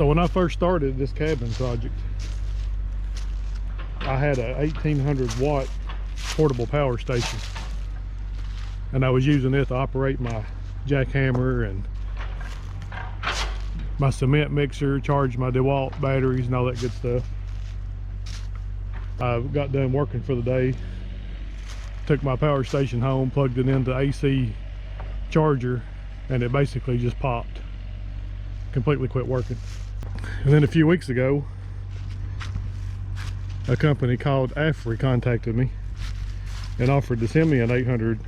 So when I first started this cabin project, I had a 1800 watt portable power station, and I was using it to operate my jackhammer and my cement mixer, charge my DeWalt batteries and all that good stuff. I got done working for the day, took my power station home, plugged it into AC charger, and it basically just popped, completely quit working. And then a few weeks ago, a company called Aferiy contacted me and offered to send me an 800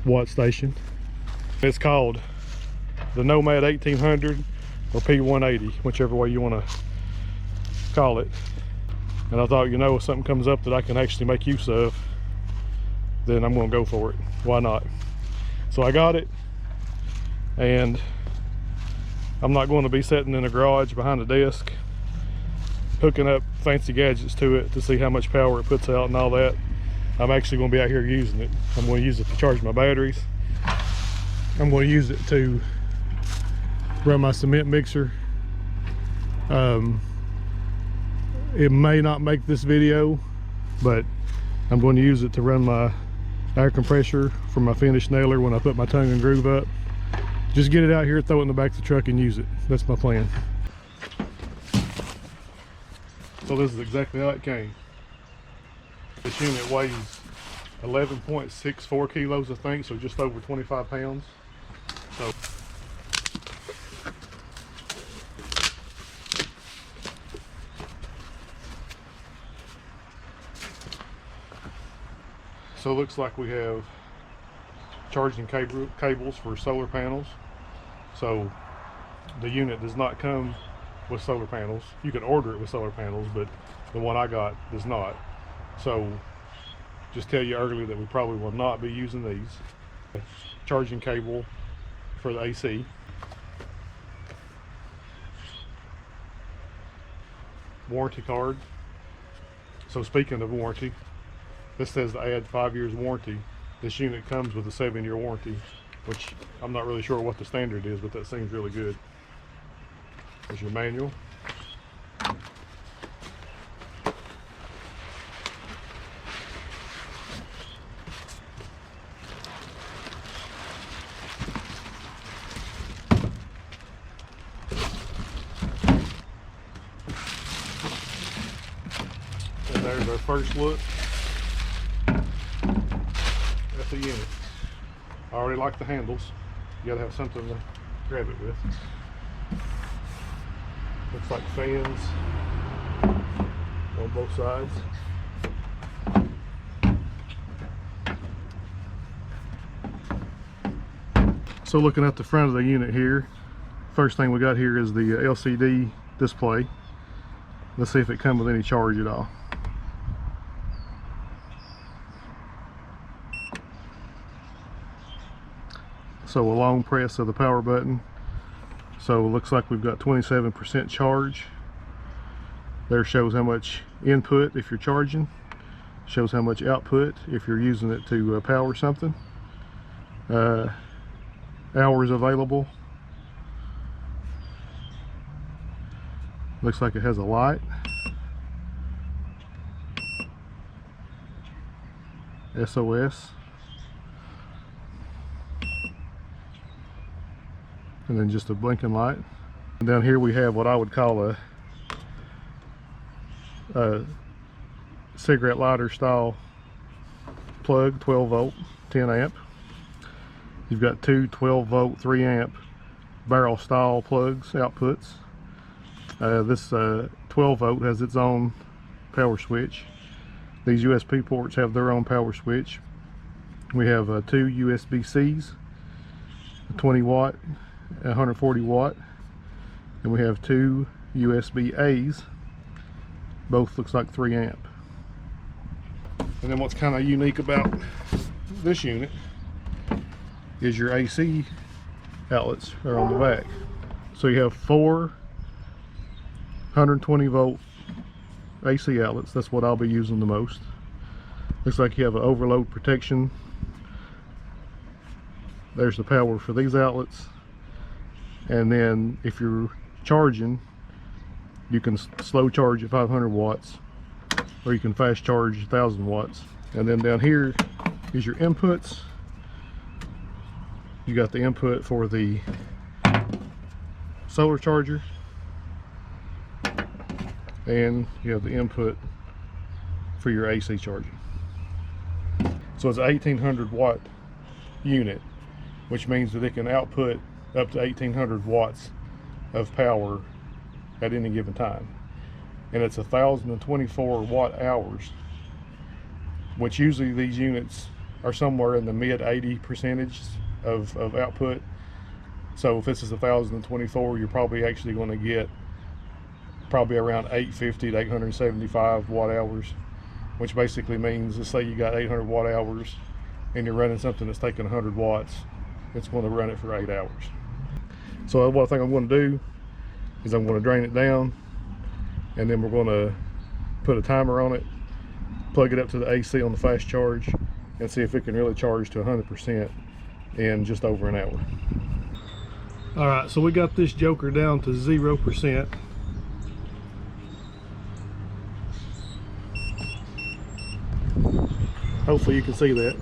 watt station. It's called the Nomad 1800 or P180, whichever way you want to call it. And I thought, you know, if something comes up that I can actually make use of, then I'm going to go for it. Why not? So I got it, and I'm not going to be sitting in a garage behind a desk hooking up fancy gadgets to it to see how much power it puts out and all that. I'm actually going to be out here using it. I'm going to use it to charge my batteries. I'm going to use it to run my cement mixer. It may not make this video, but I'm going to use it to run my air compressor for my finish nailer when I put my tongue and groove up. Just get it out here, throw it in the back of the truck and use it. That's my plan. So this is exactly how it came. This unit weighs 11.64 kilos, I think, so just over 25 pounds. So it looks like we have charging cables for solar panels. So the unit does not come with solar panels. You can order it with solar panels, but the one I got does not. So just tell you earlier that we probably will not be using these. Charging cable for the AC. Warranty card. So speaking of warranty, this says to add 5 years warranty. This unit comes with a 7-year warranty, which I'm not really sure what the standard is, but that seems really good. There's your manual. And there's our first look at the unit. I already like the handles. You gotta have something to grab it with. Looks like fans on both sides. So looking at the front of the unit here, first thing we got here is the LCD display. Let's see if it comes with any charge at all. So a long press of the power button. So it looks like we've got 27% charge. There shows how much input if you're charging. Shows how much output if you're using it to power something. Hours available. Looks like it has a light. SOS. And then just a blinking light. And down here we have what I would call a cigarette lighter style plug, 12 volt, 10 amp. You've got two 12 volt, 3 amp barrel style plugs, outputs. This 12 volt has its own power switch. These USB ports have their own power switch. We have two USB-Cs, 20 watt, 140 watt, and we have two USB-As, both looks like 3 amp. And then what's kind of unique about this unit is your AC outlets are on the back. So you have 4 120 volt AC outlets. That's what I'll be using the most. Looks like you have an overload protection. There's the power for these outlets. And then if you're charging, You can slow charge at 500 watts, or you can fast charge 1000 watts. And then down here is your inputs. You got the input for the solar charger, and you have the input for your AC charging. So it's an 1800 watt unit, which means that it can output up to 1800 watts of power at any given time. And it's 1024 watt hours, which usually these units are somewhere in the mid 80% of output. So if this is 1024, you're probably actually going to get probably around 850 to 875 watt hours, which basically means, let's say you got 800 watt hours and you're running something that's taking 100 watts, it's going to run it for 8 hours. So what I think I'm going to do is I'm going to drain it down, and then we're going to put a timer on it, plug it up to the AC on the fast charge, and see if it can really charge to 100% in just over an hour. All right, so we got this joker down to 0%. Hopefully you can see that.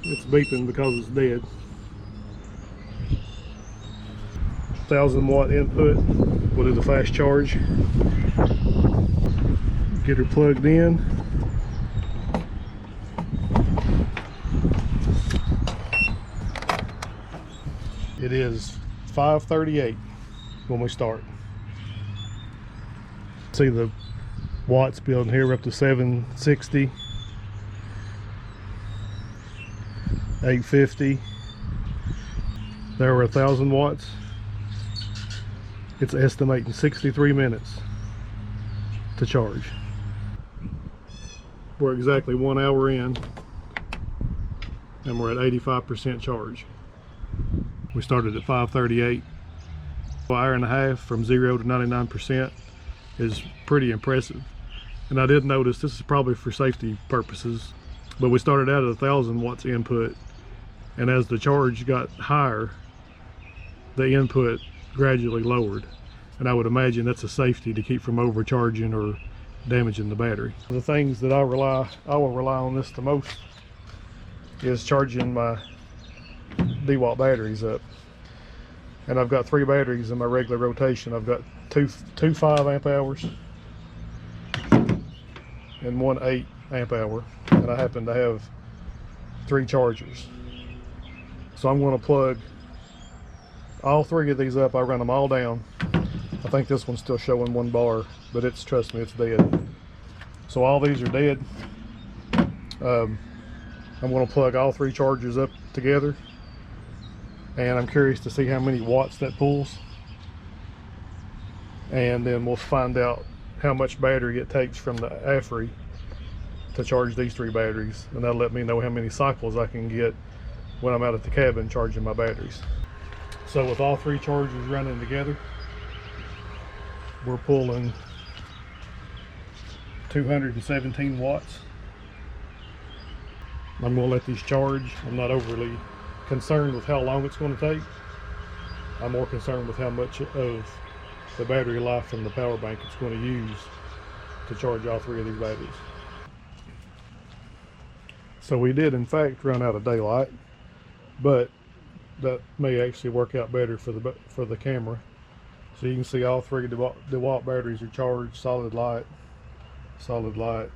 It's beeping because it's dead. 1000 watt input. We'll do the fast charge. Get her plugged in. It is 5:38 when we start. See the watts building here. We're up to 760, 850. There were 1000 watts. It's estimating 63 minutes to charge. We're exactly 1 hour in, and we're at 85% charge. We started at 5:38. An hour and a half from 0 to 99% is pretty impressive. And I did notice, this is probably for safety purposes, but we started out at 1000 watts input, and as the charge got higher, the input gradually lowered. And I would imagine that's a safety to keep from overcharging or damaging the battery. The things that I will rely on this the most is charging my D-Watt batteries up. And I've got 3 batteries in my regular rotation. I've got two 5 amp hours and one 8 amp hour, and I happen to have 3 chargers. So I'm going to plug all 3 of these up. I run them all down. I think this one's still showing 1 bar, but trust me, it's dead. So all these are dead. I'm going to plug all 3 chargers up together, and I'm curious to see how many watts that pulls, and then we'll find out how much battery it takes from the Aferiy to charge these 3 batteries, and that'll let me know how many cycles I can get when I'm out at the cabin charging my batteries. So with all 3 chargers running together, we're pulling 217 watts. I'm going to let these charge. I'm not overly concerned with how long it's going to take. I'm more concerned with how much of the battery life from the power bank it's going to use to charge all 3 of these batteries. So we did in fact run out of daylight, but that may actually work out better for the camera. So you can see all 3 DeWalt batteries are charged, solid light, solid light,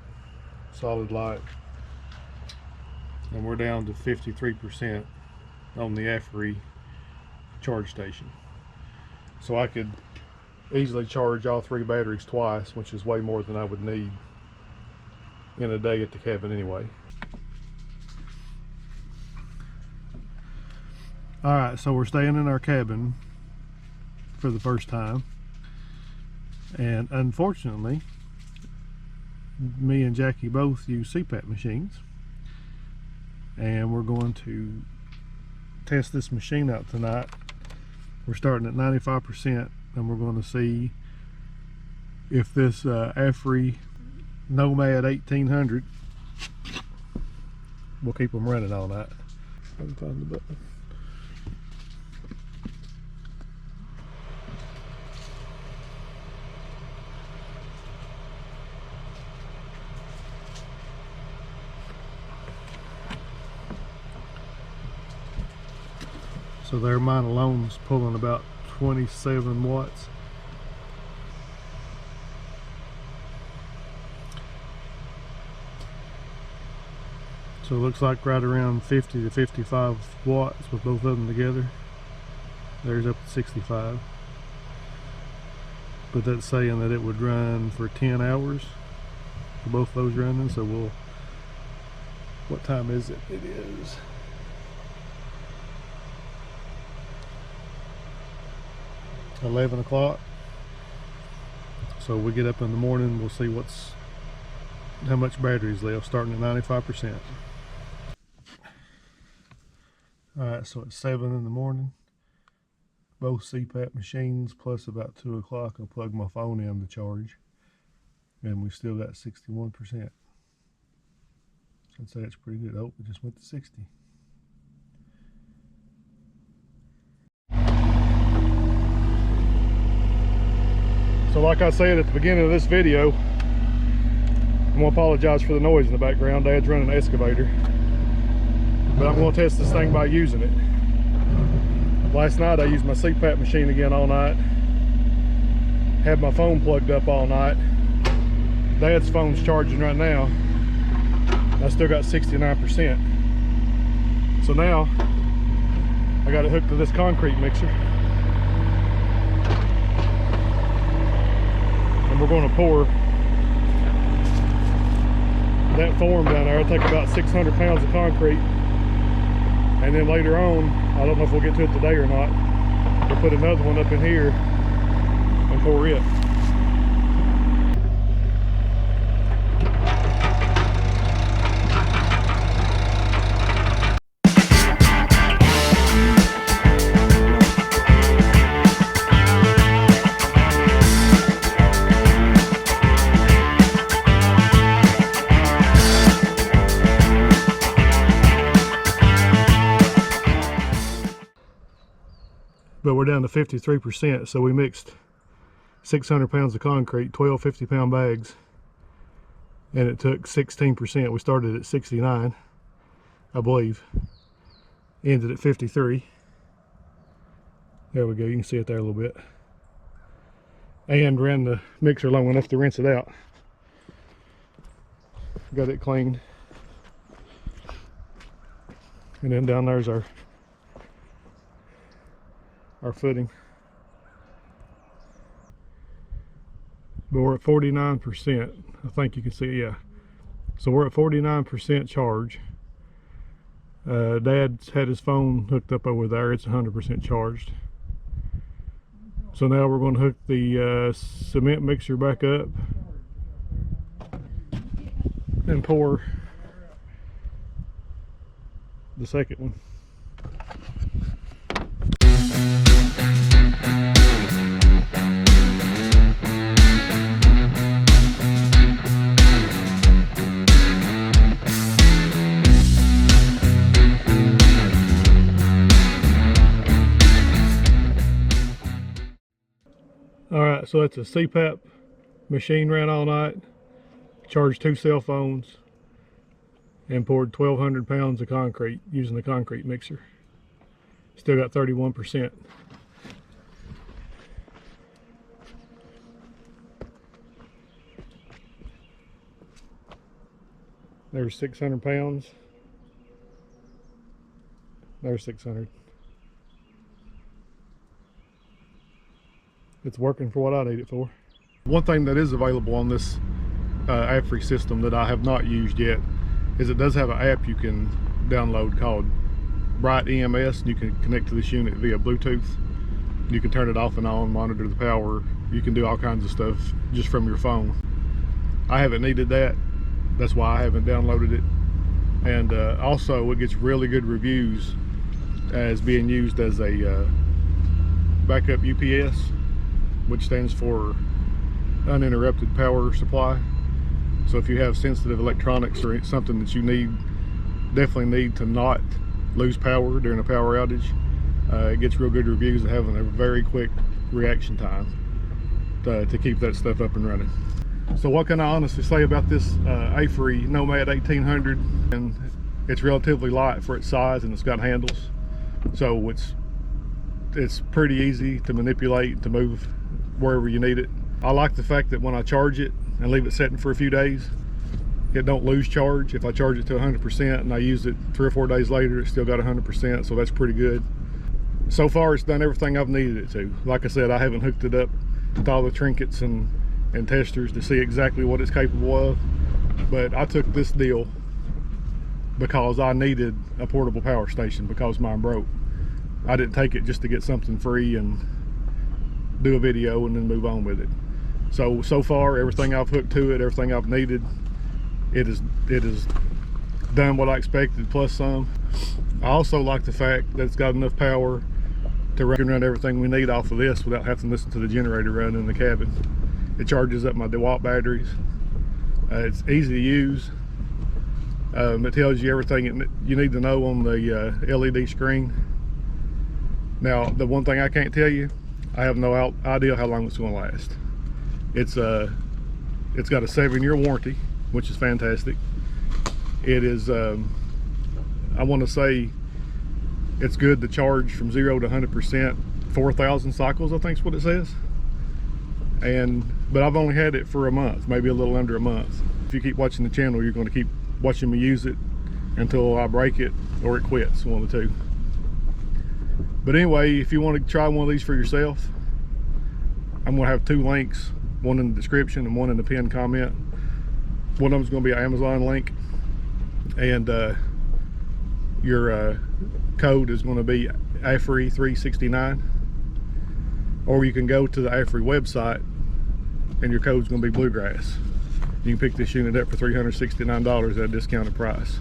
solid light, and we're down to 53% on the Aferiy charge station. So I could easily charge all 3 batteries twice, which is way more than I would need in a day at the cabin anyway. Alright, so we're staying in our cabin for the first time, and unfortunately me and Jackie both use CPAP machines, and we're going to test this machine out tonight. We're starting at 95%, and we're going to see if this Aferiy Nomad 1800 will keep them running all night. I can find the button. So there, mine alone is pulling about 27 watts. So it looks like right around 50 to 55 watts with both of them together. There's up to 65. But that's saying that it would run for 10 hours for both those running. So we'll, what time is it? It is 11 o'clock. So we get up in the morning, we'll see how much battery's left, starting at 95%. Alright, so it's 7 in the morning. Both CPAP machines, plus about 2 o'clock I'll plug my phone in to charge. And we still got 61%. So I'd say it's pretty good. Oh, it just went to 60. So like I said at the beginning of this video, I'm gonna apologize for the noise in the background. Dad's running an excavator. But I'm gonna test this thing by using it. Last night I used my CPAP machine again all night. Had my phone plugged up all night. Dad's phone's charging right now. I still got 69%. So now I got it hooked to this concrete mixer. And we're gonna pour that form down there. It'll take about 600 pounds of concrete. And then later on, I don't know if we'll get to it today or not, we'll put another one up in here and pour it. But we're down to 53%, so we mixed 600 pounds of concrete, 12 50-pound bags, and it took 16%. We started at 69, I believe, ended at 53. There we go, you can see it there a little bit. And ran the mixer long enough to rinse it out. Got it cleaned. And then down there's our footing. But we're at 49%. I think you can see it, yeah. So we're at 49% charge. Dad's had his phone hooked up over there. It's 100% charged. So now we're going to hook the cement mixer back up and pour the second one. Alright, so that's a CPAP machine, ran all night, charged 2 cell phones, and poured 1,200 pounds of concrete using the concrete mixer. Still got 31%. There's 600 pounds. There's 600. It's working for what I need it for. One thing that is available on this Aferiy system that I have not used yet is it does have an app you can download called Bright EMS, and you can connect to this unit via Bluetooth. You can turn it off and on, monitor the power. You can do all kinds of stuff just from your phone. I haven't needed that. That's why I haven't downloaded it. And also it gets really good reviews as being used as a backup UPS, which stands for uninterrupted power supply. So if you have sensitive electronics or something that you definitely need to not lose power during a power outage, it gets real good reviews of having a very quick reaction time to keep that stuff up and running. So what can I honestly say about this Aferiy Nomad 1800? And it's relatively light for its size, and it's got handles, so it's it's pretty easy to manipulate, to move wherever you need it. I like the fact that when I charge it and leave it setting for a few days, it don't lose charge. If I charge it to 100% and I use it 3 or 4 days later, it's still got 100%, so that's pretty good. So far, it's done everything I've needed it to. Like I said, I haven't hooked it up with all the trinkets and testers to see exactly what it's capable of, but I took this deal because I needed a portable power station because mine broke. I didn't take it just to get something free and do a video and then move on with it. So far, everything I've hooked to it, everything I've needed, it is done what I expected plus some. I also like the fact that it's got enough power to run everything we need off of this without having to listen to the generator running in the cabin. It charges up my DeWalt batteries. It's easy to use. It tells you everything you need to know on the LED screen. Now, the one thing I can't tell you, I have no idea how long it's going to last. It's got a 7-year warranty, which is fantastic. It is, I want to say, it's good to charge from 0 to 100%, 4,000 cycles, I think is what it says. But I've only had it for a month, maybe a little under a month. If you keep watching the channel, you're going to keep watching me use it until I break it or it quits, one of the two. But anyway, if you want to try one of these for yourself, I'm going to have 2 links, one in the description and one in the pinned comment. One of them is going to be an Amazon link, and your code is going to be Aferiy 369, or you can go to the Aferiy website and your code is going to be Bluegrass. You can pick this unit up for $369 at a discounted price.